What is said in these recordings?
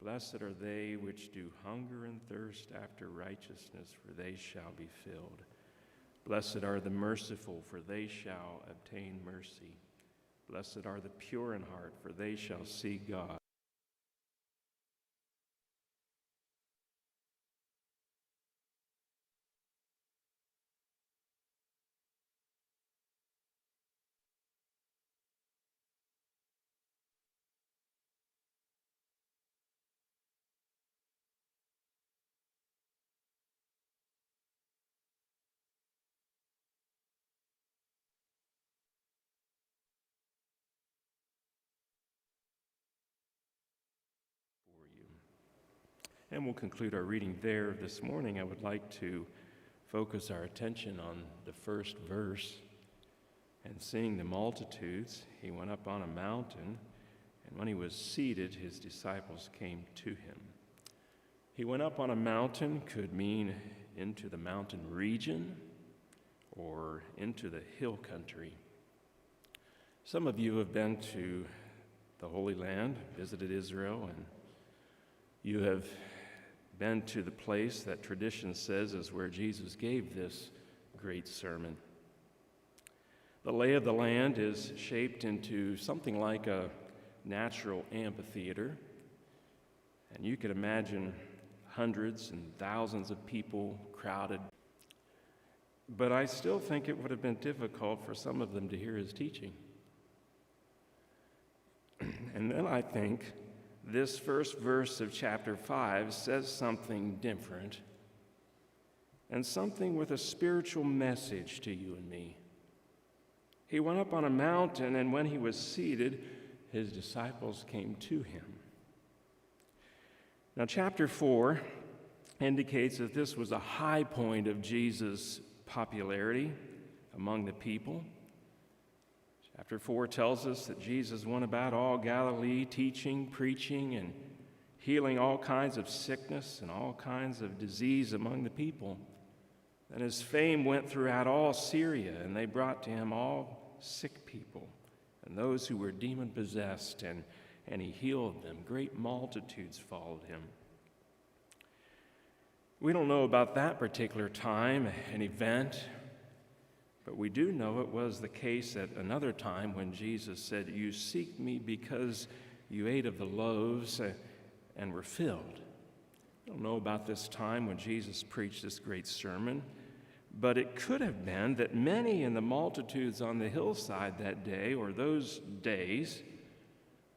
Blessed are they which do hunger and thirst after righteousness, for they shall be filled. Blessed are the merciful, for they shall obtain mercy. Blessed are the pure in heart, for they shall see God. And we'll conclude our reading there this morning. I would like to focus our attention on the first verse. And seeing the multitudes, he went up on a mountain, and when he was seated, his disciples came to him. He went up on a mountain could mean into the mountain region or into the hill country. Some of you have been to the Holy Land, visited Israel, and you have been to the place that tradition says is where Jesus gave this great sermon. The lay of the land is shaped into something like a natural amphitheater, and you can imagine hundreds and thousands of people crowded. But I still think it would have been difficult for some of them to hear his teaching. And then I think this first verse of chapter 5 says something different and something with a spiritual message to you and me. He went up on a mountain, and when he was seated, his disciples came to him. Now, chapter 4 indicates that this was a high point of Jesus' popularity among the people. Chapter 4 tells us that Jesus went about all Galilee, teaching, preaching, and healing all kinds of sickness and all kinds of disease among the people. And his fame went throughout all Syria, and they brought to him all sick people and those who were demon-possessed, and he healed them. Great multitudes followed him. We don't know about that particular time, an event, but we do know it was the case at another time when Jesus said, "You seek me because you ate of the loaves and were filled." We don't know about this time when Jesus preached this great sermon, but it could have been that many in the multitudes on the hillside that day or those days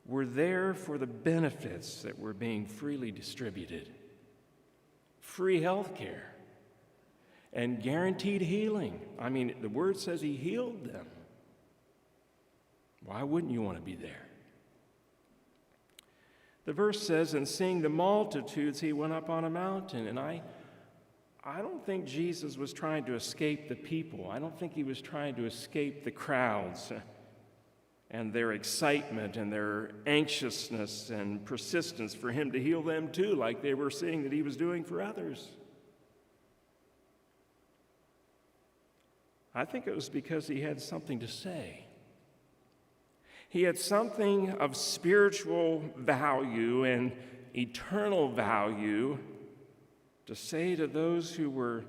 were there for the benefits that were being freely distributed. Free health care and guaranteed healing. I mean, the word says he healed them. Why wouldn't you want to be there? The verse says, and seeing the multitudes, he went up on a mountain. And I don't think Jesus was trying to escape the people. I don't think he was trying to escape the crowds and their excitement and their anxiousness and persistence for him to heal them too, like they were seeing that he was doing for others. I think it was because he had something to say. He had something of spiritual value and eternal value to say to those who were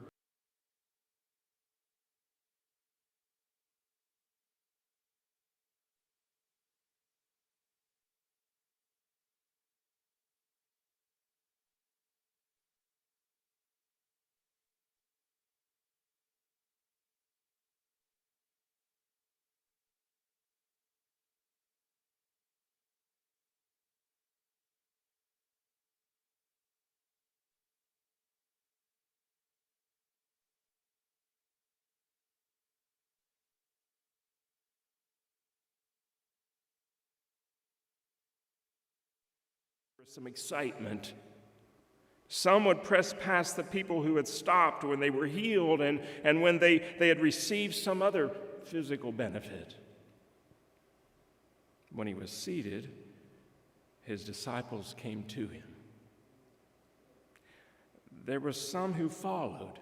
some excitement. Some would press past the people who had stopped when they were healed and when they had received some other physical benefit. When he was seated, his disciples came to him. There were some who followed,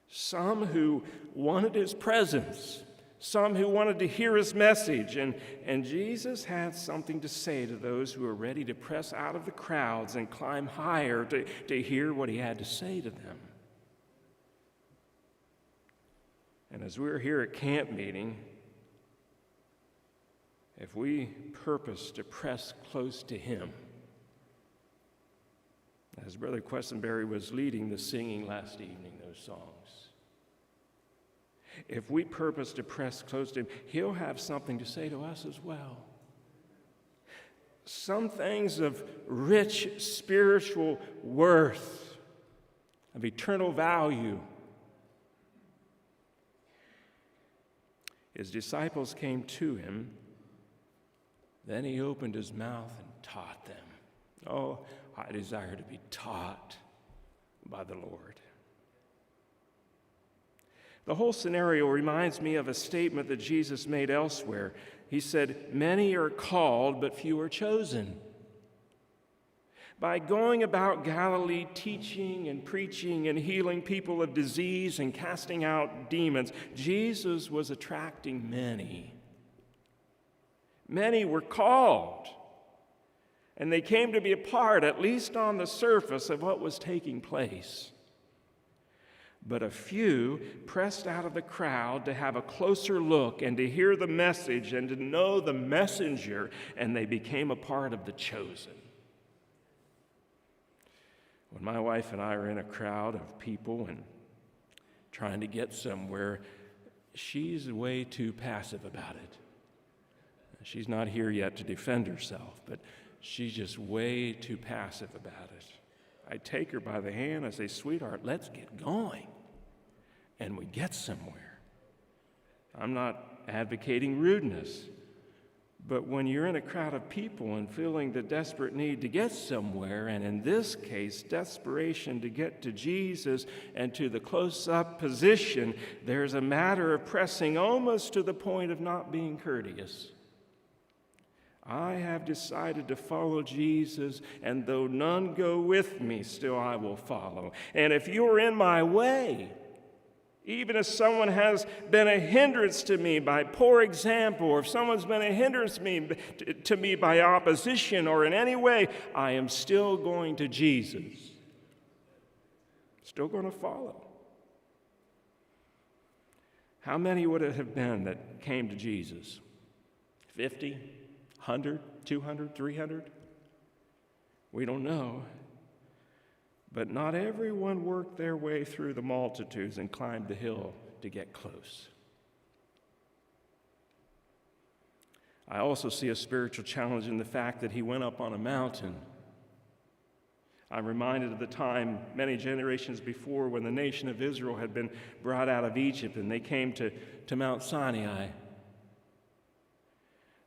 some who wanted his presence, some who wanted to hear his message. And Jesus had something to say to those who were ready to press out of the crowds and climb higher to hear what he had to say to them. And as we're here at camp meeting, if we purpose to press close to him, as Brother Questenberry was leading the singing last evening, those songs, if we purpose to press close to him, he'll have something to say to us as well. Some things of rich spiritual worth, of eternal value. His disciples came to him. Then he opened his mouth and taught them. Oh, I desire to be taught by the Lord. The whole scenario reminds me of a statement that Jesus made elsewhere. He said, "Many are called, but few are chosen." By going about Galilee teaching and preaching and healing people of disease and casting out demons, Jesus was attracting many. Many were called, and they came to be a part, at least on the surface, of what was taking place. But a few pressed out of the crowd to have a closer look and to hear the message and to know the messenger, and they became a part of the chosen. When my wife and I are in a crowd of people and trying to get somewhere, she's way too passive about it. She's not here yet to defend herself, but she's just way too passive about it. I take her by the hand, I say, "Sweetheart, let's get going." And we get somewhere. I'm not advocating rudeness, but when you're in a crowd of people and feeling the desperate need to get somewhere, and in this case, desperation to get to Jesus and to the close-up position, there's a matter of pressing almost to the point of not being courteous. I have decided to follow Jesus, and though none go with me, still I will follow. And if you're in my way, even if someone has been a hindrance to me by poor example, or if someone's been a hindrance to me by opposition or in any way, I am still going to Jesus. Still going to follow. How many would it have been that came to Jesus? 50? 100, 200, 300? We don't know. But not everyone worked their way through the multitudes and climbed the hill to get close. I also see a spiritual challenge in the fact that he went up on a mountain. I'm reminded of the time many generations before when the nation of Israel had been brought out of Egypt and they came to Mount Sinai.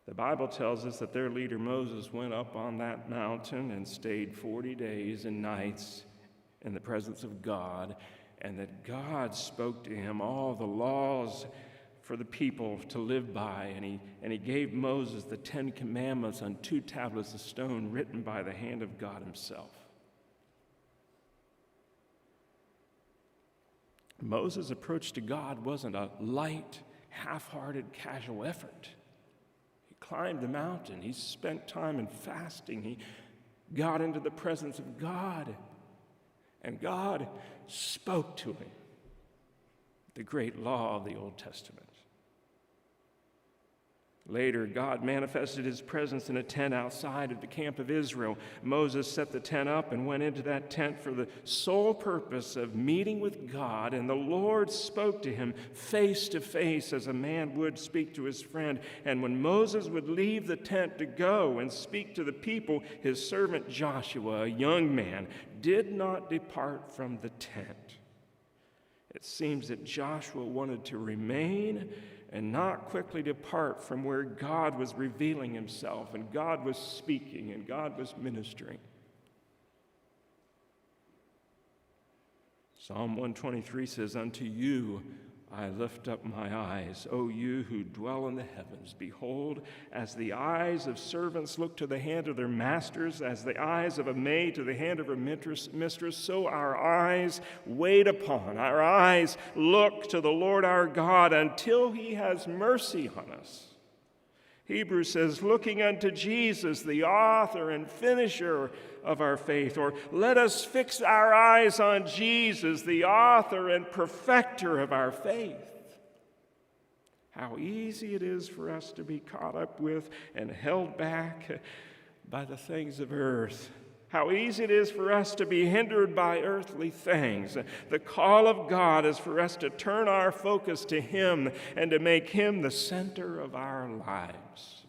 The Bible tells us that their leader Moses went up on that mountain and stayed 40 days and nights in the presence of God, and that God spoke to him all the laws for the people to live by, and he gave Moses the 10 Commandments on 2 tablets of stone written by the hand of God himself. Moses' approach to God wasn't a light, half-hearted, casual effort. Climbed the mountain. He spent time in fasting. He got into the presence of God, and God spoke to him the great law of the Old Testament. Later, God manifested his presence in a tent outside of the camp of Israel. Moses set the tent up and went into that tent for the sole purpose of meeting with God, and the Lord spoke to him face to face as a man would speak to his friend. And when Moses would leave the tent to go and speak to the people, his servant Joshua, a young man, did not depart from the tent. It seems that Joshua wanted to remain and not quickly depart from where God was revealing himself and God was speaking and God was ministering. Psalm 123 says, "Unto you, I lift up my eyes, O you who dwell in the heavens. Behold, as the eyes of servants look to the hand of their masters, as the eyes of a maid to the hand of her mistress, so our eyes wait upon, our eyes look to the Lord our God until he has mercy on us. Hebrews says, looking unto Jesus, the author and finisher of our faith. Or let us fix our eyes on Jesus, the author and perfecter of our faith. How easy it is for us to be caught up with and held back by the things of earth. How easy it is for us to be hindered by earthly things. The call of God is for us to turn our focus to him and to make him the center of our lives.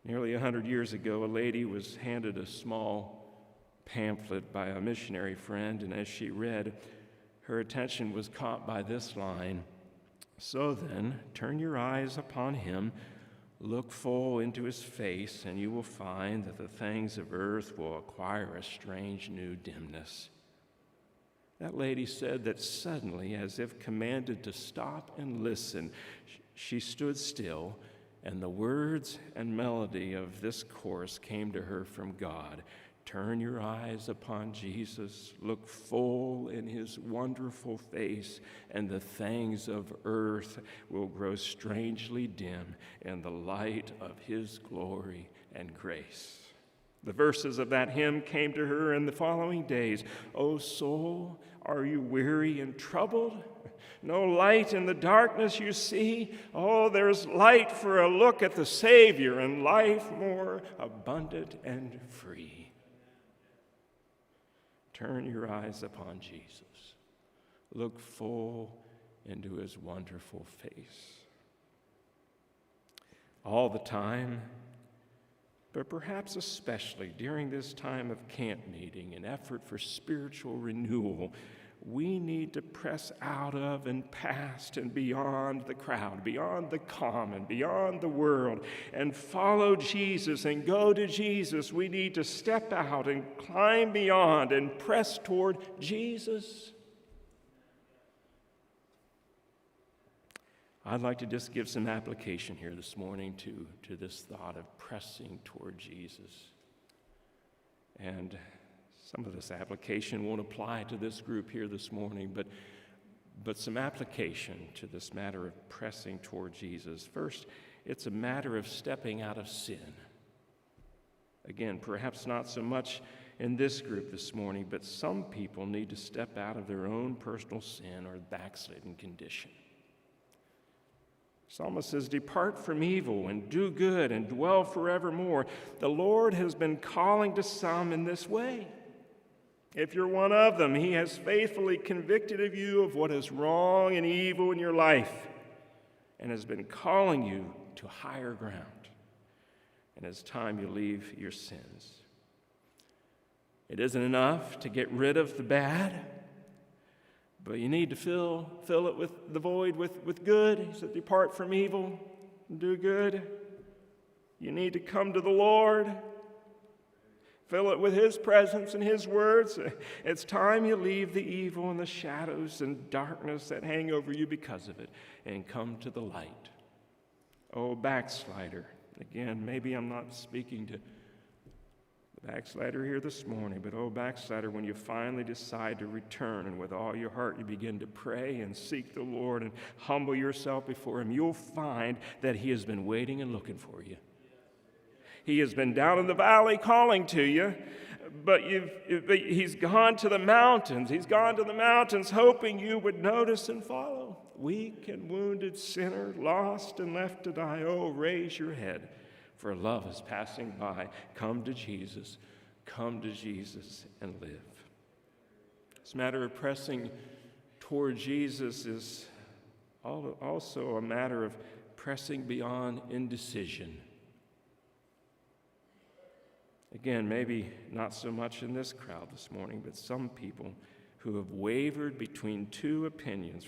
Nearly 100 years ago, a lady was handed a small pamphlet by a missionary friend, and as she read, her attention was caught by this line: "So then, turn your eyes upon him, look full into his face, and you will find that the things of earth will acquire a strange new dimness." That lady said that suddenly, as if commanded to stop and listen, she stood still, and the words and melody of this chorus came to her from God. Turn your eyes upon Jesus, look full in his wonderful face, and the things of earth will grow strangely dim in the light of his glory and grace. The verses of that hymn came to her in the following days. O soul, are you weary and troubled? No light in the darkness you see? Oh, there's light for a look at the Savior and life more abundant and free. Turn your eyes upon Jesus. Look full into his wonderful face. All the time, but perhaps especially during this time of camp meeting and effort for spiritual renewal, we need to press out of and past and beyond the crowd, beyond the common, beyond the world, and follow Jesus and go to Jesus. We need to step out and climb beyond and press toward Jesus. I'd like to just give some application here this morning to this thought of pressing toward Jesus. And some of this application won't apply to this group here this morning, but some application to this matter of pressing toward Jesus. First, it's a matter of stepping out of sin. Again, perhaps not so much in this group this morning, but some people need to step out of their own personal sin or backslidden condition. Psalmist says, depart from evil and do good and dwell forevermore. The Lord has been calling to some in this way. If you're one of them, he has faithfully convicted of you of what is wrong and evil in your life and has been calling you to higher ground. And it's time you leave your sins. It isn't enough to get rid of the bad, but you need to fill it with the void with good. He said, depart from evil and do good. You need to come to the Lord. Fill it with his presence and his words. It's time you leave the evil and the shadows and darkness that hang over you because of it and come to the light. Oh, backslider. Again, maybe I'm not speaking to the backslider here this morning, but oh, backslider, when you finally decide to return and with all your heart you begin to pray and seek the Lord and humble yourself before him, you'll find that he has been waiting and looking for you. He has been down in the valley calling to you, but he's gone to the mountains. He's gone to the mountains hoping you would notice and follow. Weak and wounded sinner, lost and left to die. Oh, raise your head, for love is passing by. Come to Jesus and live. This matter of pressing toward Jesus is also a matter of pressing beyond indecision. Again, maybe not so much in this crowd this morning, but some people who have wavered between two opinions.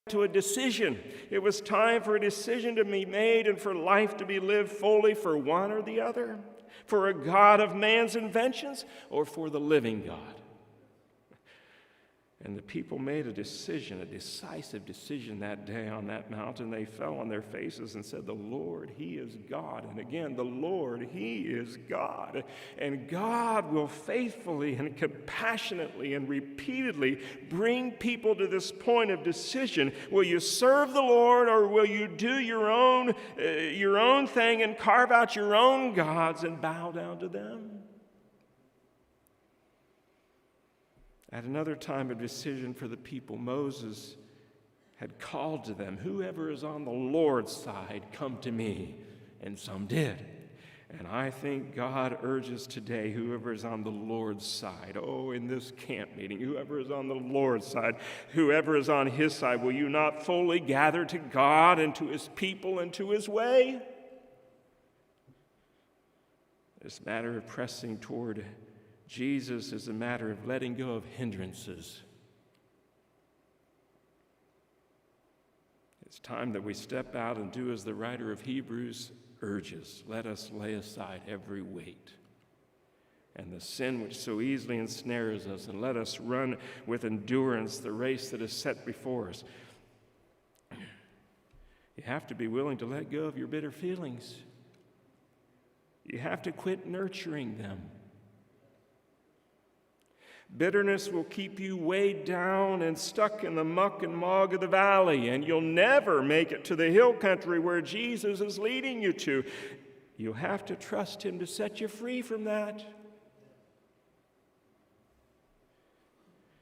to a decision. It was time for a decision to be made and for life to be lived fully for one or the other, for a God of man's inventions or for the living God. And the people made a decision, a decisive decision that day on that mountain. They fell on their faces and said, "The Lord, He is God." And again, the Lord, He is God. And God will faithfully and compassionately and repeatedly bring people to this point of decision. Will you serve the Lord, or will you do your own thing and carve out your own gods and bow down to them? At another time of decision for the people, Moses had called to them, "Whoever is on the Lord's side, come to me." And some did. And I think God urges today, whoever is on the Lord's side, in this camp meeting, whoever is on the Lord's side, whoever is on His side, will you not fully gather to God and to His people and to His way? This matter of pressing toward Jesus is a matter of letting go of hindrances. It's time that we step out and do as the writer of Hebrews urges. Let us lay aside every weight and the sin which so easily ensnares us, and let us run with endurance the race that is set before us. You have to be willing to let go of your bitter feelings. You have to quit nurturing them. Bitterness will keep you weighed down and stuck in the muck and mog of the valley, and you'll never make it to the hill country where Jesus is leading you to. You'll have to trust Him to set you free from that.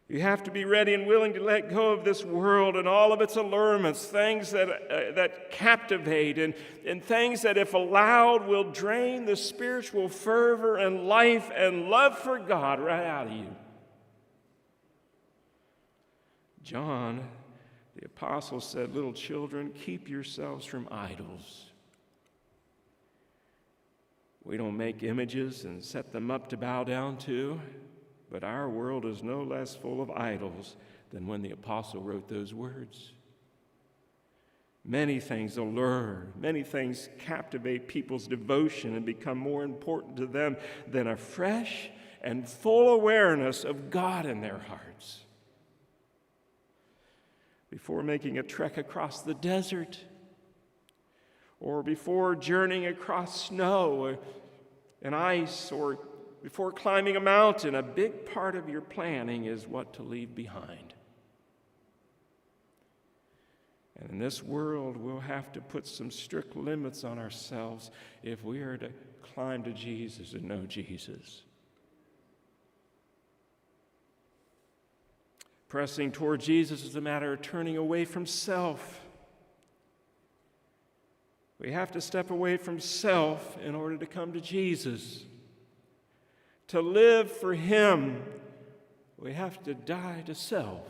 You have to be ready and willing to let go of this world and all of its allurements, things that captivate and things that, if allowed, will drain the spiritual fervor and life and love for God right out of you. John, the apostle, said, "Little children, keep yourselves from idols." We don't make images and set them up to bow down to, but our world is no less full of idols than when the apostle wrote those words. Many things allure, many things captivate people's devotion and become more important to them than a fresh and full awareness of God in their hearts. Before making a trek across the desert, or before journeying across snow and ice, or before climbing a mountain, a big part of your planning is what to leave behind. And in this world, we'll have to put some strict limits on ourselves if we are to climb to Jesus and know Jesus. Pressing toward Jesus is a matter of turning away from self. We have to step away from self in order to come to Jesus. To live for Him, we have to die to self.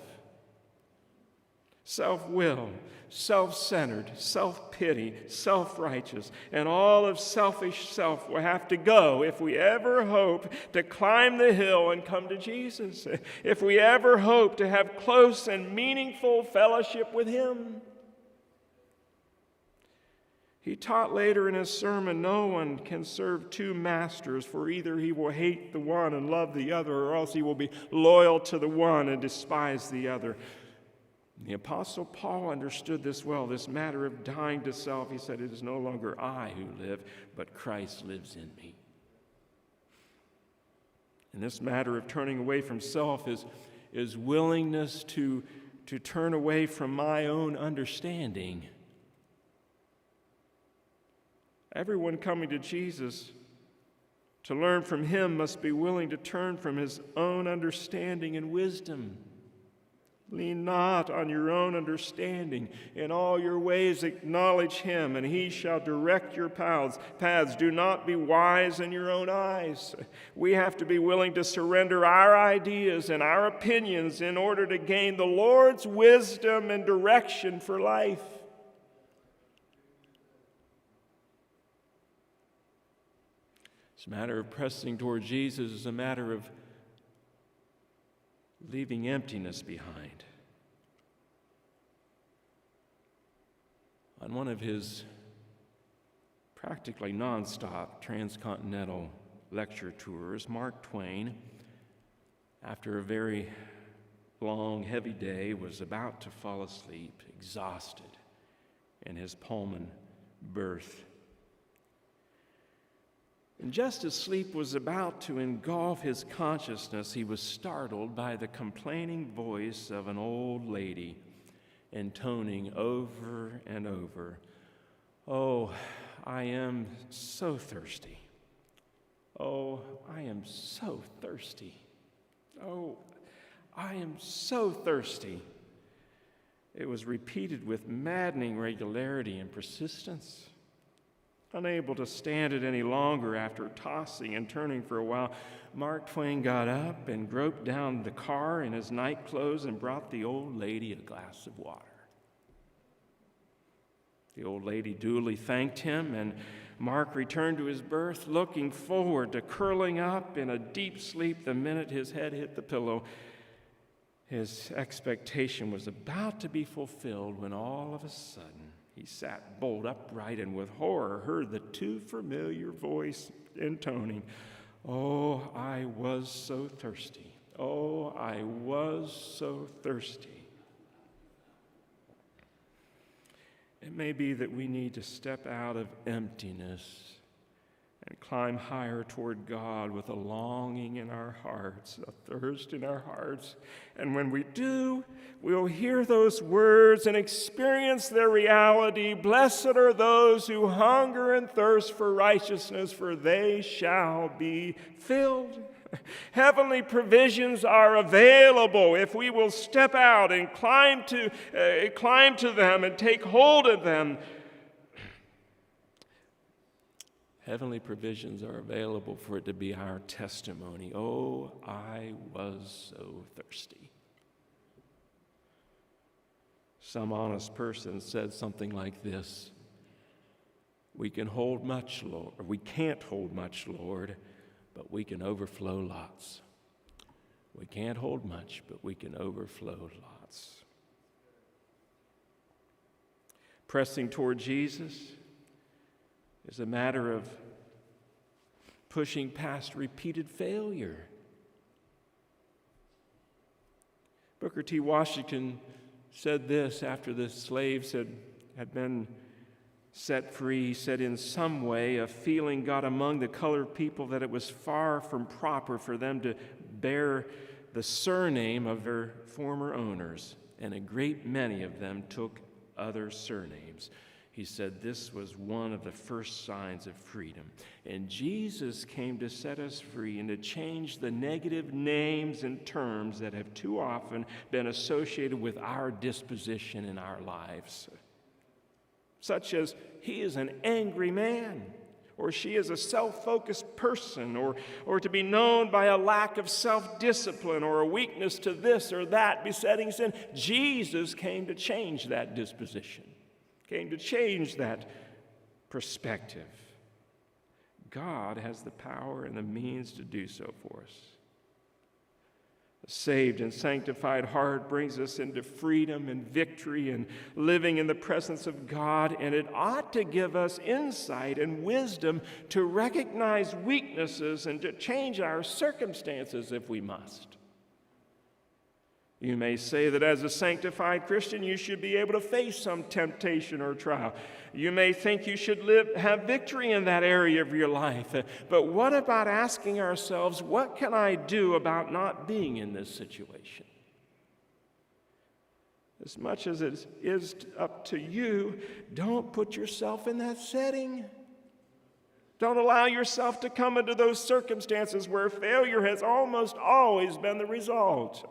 Self-will, self-centered, self-pity, self-righteous, and all of selfish self will have to go if we ever hope to climb the hill and come to Jesus, if we ever hope to have close and meaningful fellowship with Him. He taught later in his sermon, no one can serve two masters, for either he will hate the one and love the other, or else he will be loyal to the one and despise the other. The Apostle Paul understood this well, this matter of dying to self. He said, "It is no longer I who live, but Christ lives in me." And this matter of turning away from self is willingness to turn away from my own understanding. Everyone coming to Jesus to learn from Him must be willing to turn from his own understanding and wisdom. Lean not on your own understanding. In all your ways acknowledge Him, and He shall direct your paths. Do not be wise in your own eyes. We have to be willing to surrender our ideas and our opinions in order to gain the Lord's wisdom and direction for life. This matter of pressing toward Jesus is a matter of leaving emptiness behind. On one of his practically nonstop transcontinental lecture tours, Mark Twain, after a very long, heavy day, was about to fall asleep, exhausted in his Pullman berth. And just as sleep was about to engulf his consciousness, he was startled by the complaining voice of an old lady intoning over and over, "Oh, I am so thirsty. Oh, I am so thirsty. Oh, I am so thirsty." It was repeated with maddening regularity and persistence. Unable to stand it any longer after tossing and turning for a while, Mark Twain got up and groped down the car in his night clothes and brought the old lady a glass of water. The old lady duly thanked him, and Mark returned to his berth, looking forward to curling up in a deep sleep the minute his head hit the pillow. His expectation was about to be fulfilled when all of a sudden he sat bolt upright and with horror heard the too familiar voice intoning, "Oh, I was so thirsty. Oh, I was so thirsty." It may be that we need to step out of emptiness and climb higher toward God with a longing in our hearts, a thirst in our hearts. And when we do, we'll hear those words and experience their reality. "Blessed are those who hunger and thirst for righteousness, for they shall be filled." Heavenly provisions are available if we will step out and climb to them and take hold of them. Heavenly provisions are available for it to be our testimony. "Oh, I was so thirsty." Some honest person said something like this: "We can hold much, Lord, or we can't hold much, Lord, but we can overflow lots." We can't hold much, but we can overflow lots. Pressing toward Jesus is a matter of pushing past repeated failure. Booker T. Washington said this after the slaves had been set free. He said, "In some way, a feeling got among the colored people that it was far from proper for them to bear the surname of their former owners, and a great many of them took other surnames." He said this was one of the first signs of freedom. And Jesus came to set us free and to change the negative names and terms that have too often been associated with our disposition in our lives. Such as, "He is an angry man," or "She is a self-focused person," or to be known by a lack of self-discipline or a weakness to this or that besetting sin. Jesus came to change that disposition, came to change that perspective. God has the power and the means to do so for us. A saved and sanctified heart brings us into freedom and victory and living in the presence of God, and it ought to give us insight and wisdom to recognize weaknesses and to change our circumstances if we must. You may say that as a sanctified Christian, you should be able to face some temptation or trial. You may think you should have victory in that area of your life. But what about asking ourselves, what can I do about not being in this situation? As much as it is up to you, don't put yourself in that setting. Don't allow yourself to come into those circumstances where failure has almost always been the result.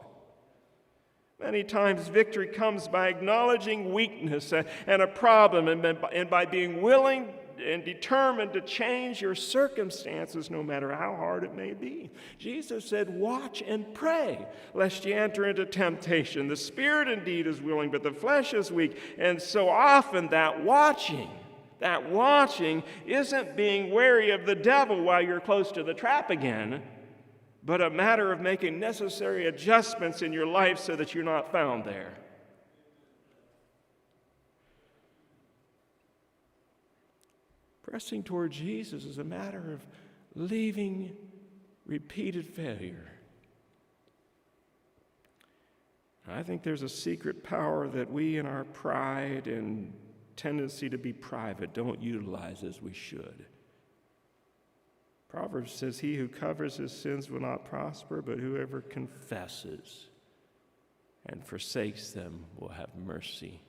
Many times victory comes by acknowledging weakness and a problem and by being willing and determined to change your circumstances no matter how hard it may be. Jesus said, "Watch and pray, lest ye enter into temptation. The spirit indeed is willing, but the flesh is weak." And so often that watching isn't being wary of the devil while you're close to the trap again, but a matter of making necessary adjustments in your life so that you're not found there. Pressing toward Jesus is a matter of leaving repeated failure. I think there's a secret power that we, in our pride and tendency to be private, don't utilize as we should. Proverbs says, "He who covers his sins will not prosper, but whoever confesses and forsakes them will have mercy."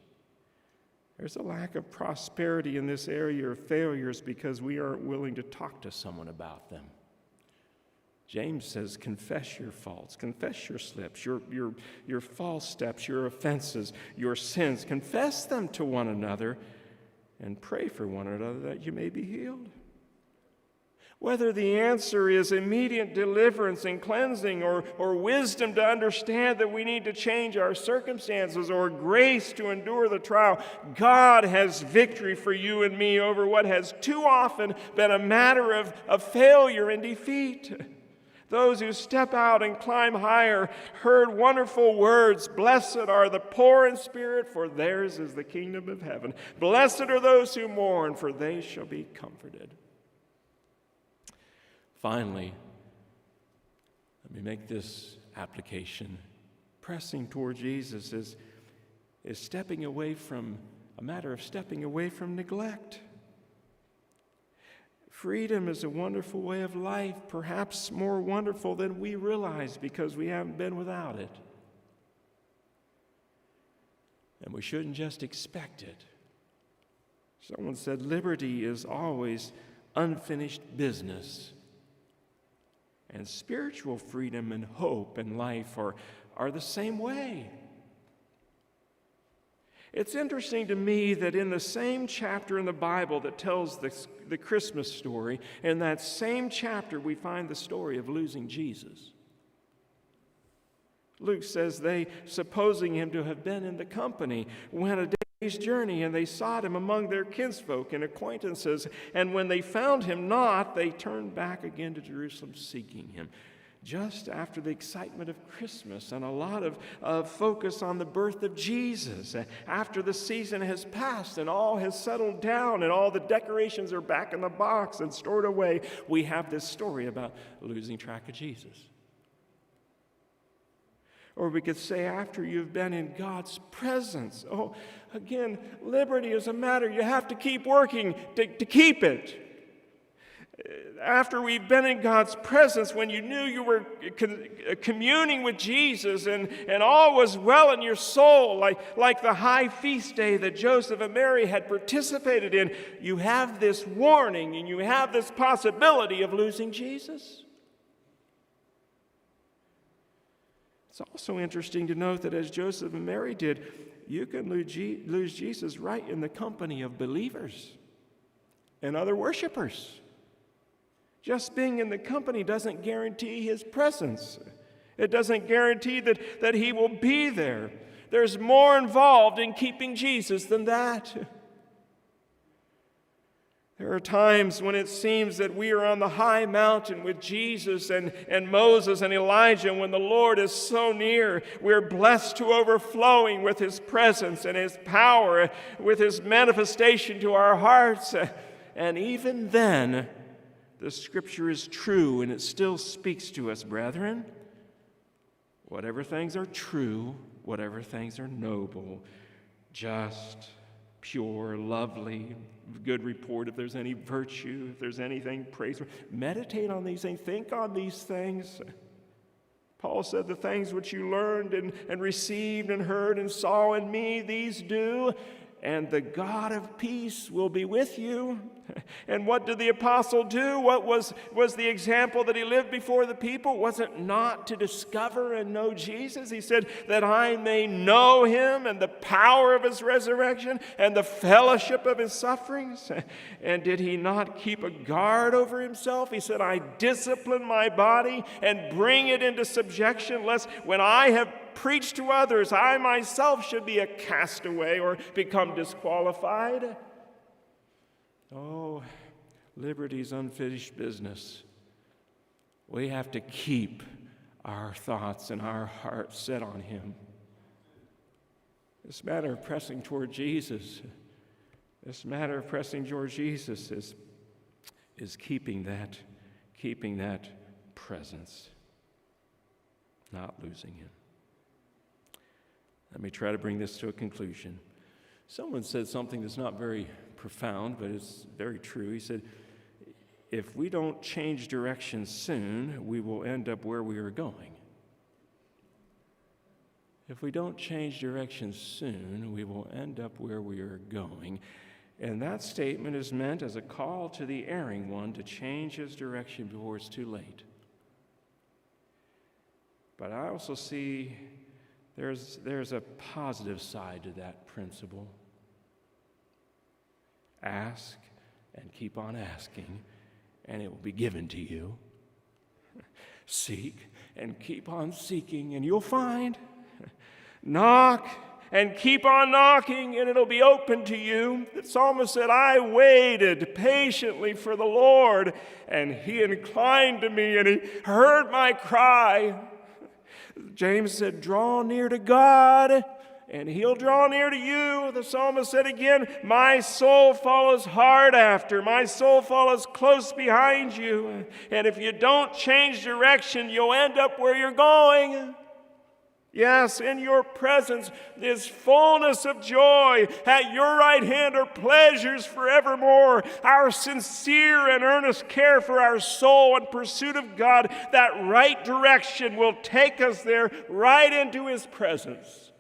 There's a lack of prosperity in this area of failures because we aren't willing to talk to someone about them. James says, confess your faults, confess your slips, your false steps, your offenses, your sins. Confess them to one another and pray for one another that you may be healed. Whether the answer is immediate deliverance and cleansing or wisdom to understand that we need to change our circumstances or grace to endure the trial, God has victory for you and me over what has too often been a matter of failure and defeat. Those who step out and climb higher heard wonderful words. Blessed are the poor in spirit, for theirs is the kingdom of heaven. Blessed are those who mourn, for they shall be comforted. Finally, let me make this application. Pressing toward Jesus is stepping away from, a matter of stepping away from neglect. Freedom is a wonderful way of life, perhaps more wonderful than we realize because we haven't been without it. And we shouldn't just expect it. Someone said liberty is always unfinished business. And spiritual freedom and hope and life are the same way. It's interesting to me that in the same chapter in the Bible that tells the Christmas story, in that same chapter we find the story of losing Jesus. Luke says they, supposing him to have been in the company, went a day's journey, and they sought him among their kinsfolk and acquaintances, and when they found him not, they turned back again to Jerusalem seeking him. Just after the excitement of Christmas and a lot of focus on the birth of Jesus, after the season has passed and all has settled down and all the decorations are back in the box and stored away, we have this story about losing track of Jesus. Or we could say, after you've been in God's presence. Oh, again, liberty is a matter you have to keep working to keep it. After we've been in God's presence, when you knew you were communing with Jesus and all was well in your soul, like the high feast day that Joseph and Mary had participated in, you have this warning and you have this possibility of losing Jesus. It's also interesting to note that as Joseph and Mary did, you can lose Jesus right in the company of believers and other worshipers. Just being in the company doesn't guarantee his presence. It doesn't guarantee that he will be there. There's more involved in keeping Jesus than that. There are times when it seems that we are on the high mountain with Jesus and Moses and Elijah, and when the Lord is so near, we're blessed to overflowing with his presence and his power, with his manifestation to our hearts. And even then, the Scripture is true, and it still speaks to us, brethren. Whatever things are true, whatever things are noble, just, pure, lovely, good report, if there's any virtue, if there's anything praiseworthy, meditate on these things, think on these things. Paul said, the things which you learned and received and heard and saw in me, these do, and the God of peace will be with you. And what did the apostle do? What was the example that he lived before the people? Was it not to discover and know Jesus? He said, that I may know him and the power of his resurrection and the fellowship of his sufferings. And did he not keep a guard over himself? He said, I discipline my body and bring it into subjection, lest when I have preached to others, I myself should be a castaway or become disqualified. Oh, liberty's unfinished business. We have to keep our thoughts and our hearts set on him. This matter of pressing toward Jesus This matter of pressing towards Jesus is keeping that presence, not losing him. Let me try to bring this to a conclusion. Someone said something that's not very profound, but it's very true. He said, if we don't change direction soon, we will end up where we are going. If we don't change direction soon, we will end up where we are going. And that statement is meant as a call to the erring one to change his direction before it's too late. But I also see there's a positive side to that principle. Ask and keep on asking, and it will be given to you. Seek and keep on seeking, and you'll find. Knock and keep on knocking, and it'll be open to you. The psalmist said, I waited patiently for the Lord, and he inclined to me, and he heard my cry. James said, draw near to God, and he'll draw near to you. The psalmist said again, my soul follows hard after. My soul follows close behind you. And if you don't change direction, you'll end up where you're going. Yes, in your presence is fullness of joy. At your right hand are pleasures forevermore. Our sincere and earnest care for our soul and pursuit of God, that right direction will take us there right into his presence.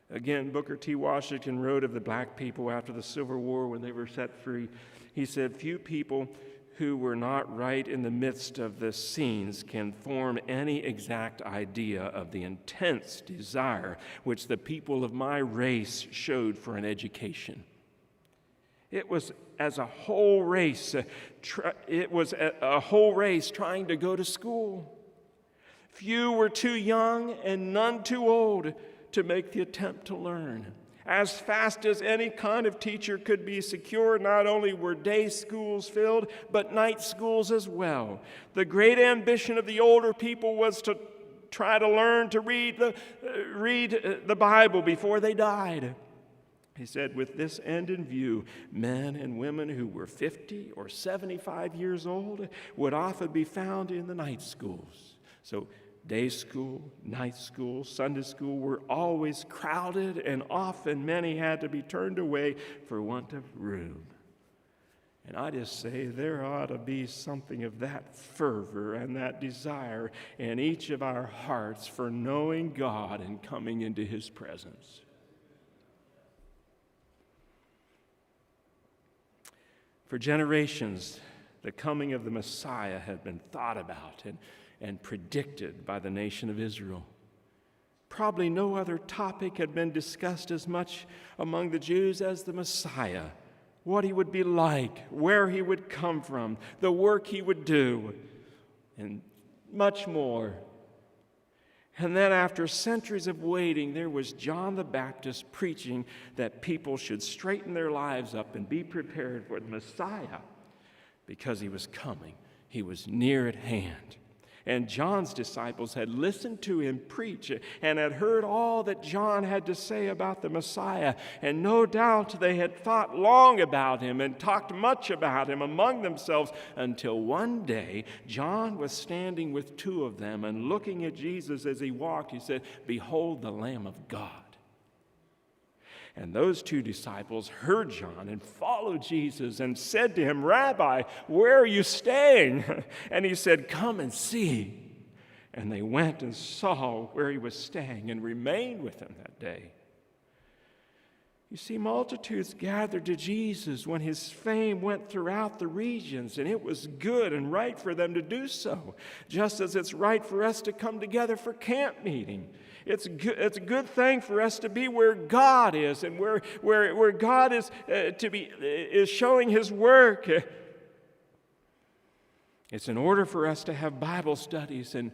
Again, Booker T. Washington wrote of the black people after the Civil War when they were set free. He said, few people who were not right in the midst of the scenes can form any exact idea of the intense desire which the people of my race showed for an education. It was as a whole race, it was a whole race trying to go to school. Few were too young and none too old to make the attempt to learn. As fast as any kind of teacher could be secured, not only were day schools filled, but night schools as well. The great ambition of the older people was to try to learn to read the Bible before they died. He said, with this end in view, men and women who were 50 or 75 years old would often be found in the night schools. So day school, night school, Sunday school were always crowded, and often many had to be turned away for want of room. And I just say there ought to be something of that fervor and that desire in each of our hearts for knowing God and coming into his presence. For generations, the coming of the Messiah had been thought about and predicted by the nation of Israel. Probably no other topic had been discussed as much among the Jews as the Messiah, what he would be like, where he would come from, the work he would do, and much more. And then after centuries of waiting, there was John the Baptist preaching that people should straighten their lives up and be prepared for the Messiah because he was coming. He was near at hand. And John's disciples had listened to him preach and had heard all that John had to say about the Messiah. And no doubt they had thought long about him and talked much about him among themselves until one day John was standing with two of them and looking at Jesus as he walked. He said, "Behold the Lamb of God." And those two disciples heard John and followed Jesus and said to him, "Rabbi, where are you staying?" And he said, "Come and see." And they went and saw where he was staying and remained with him that day. You see, multitudes gathered to Jesus when his fame went throughout the regions, and it was good and right for them to do so, just as it's right for us to come together for camp meeting. It's a good thing for us to be where God is and where God is showing his work. It's in order for us to have Bible studies and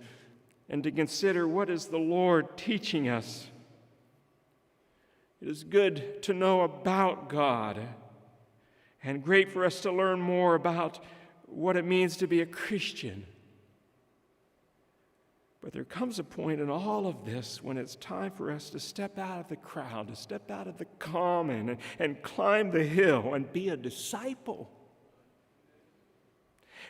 to consider what is the Lord teaching us. It is good to know about God and great for us to learn more about what it means to be a Christian. But there comes a point in all of this when it's time for us to step out of the crowd, to step out of the common and climb the hill and be a disciple.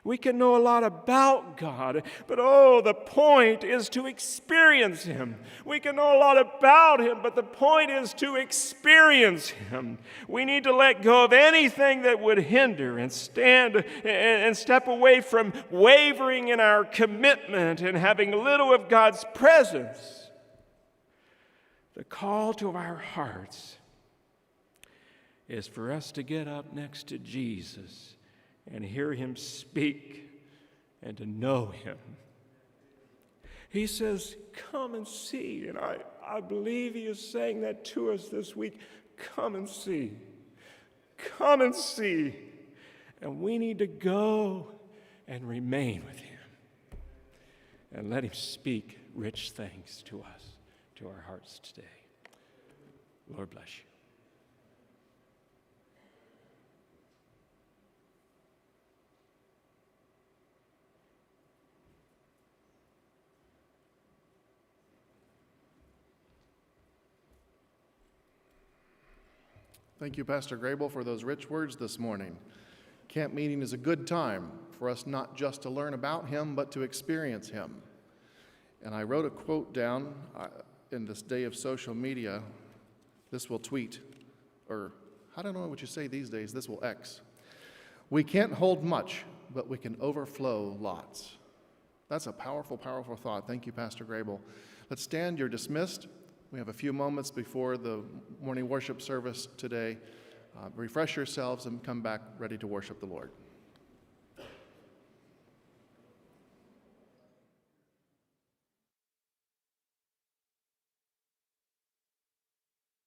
We can know a lot about God, but the point is to experience Him. We can know a lot about Him, but the point is to experience Him. We need to let go of anything that would hinder and stand and step away from wavering in our commitment and having little of God's presence. The call to our hearts is for us to get up next to Jesus and hear Him speak and to know Him. He says, come and see. And I believe He is saying that to us this week. Come and see. Come and see. And we need to go and remain with Him and let Him speak rich things to us, to our hearts today. Lord bless you. Thank you, Pastor Grabill, for those rich words this morning. Camp meeting is a good time for us not just to learn about Him, but to experience Him. And I wrote a quote down in this day of social media. This will tweet, or I don't know what you say these days, this will X. We can't hold much, but we can overflow lots. That's a powerful, powerful thought. Thank you, Pastor Grabill. Let's stand. You're dismissed. We have a few moments before the morning worship service today. Refresh yourselves and come back ready to worship the Lord.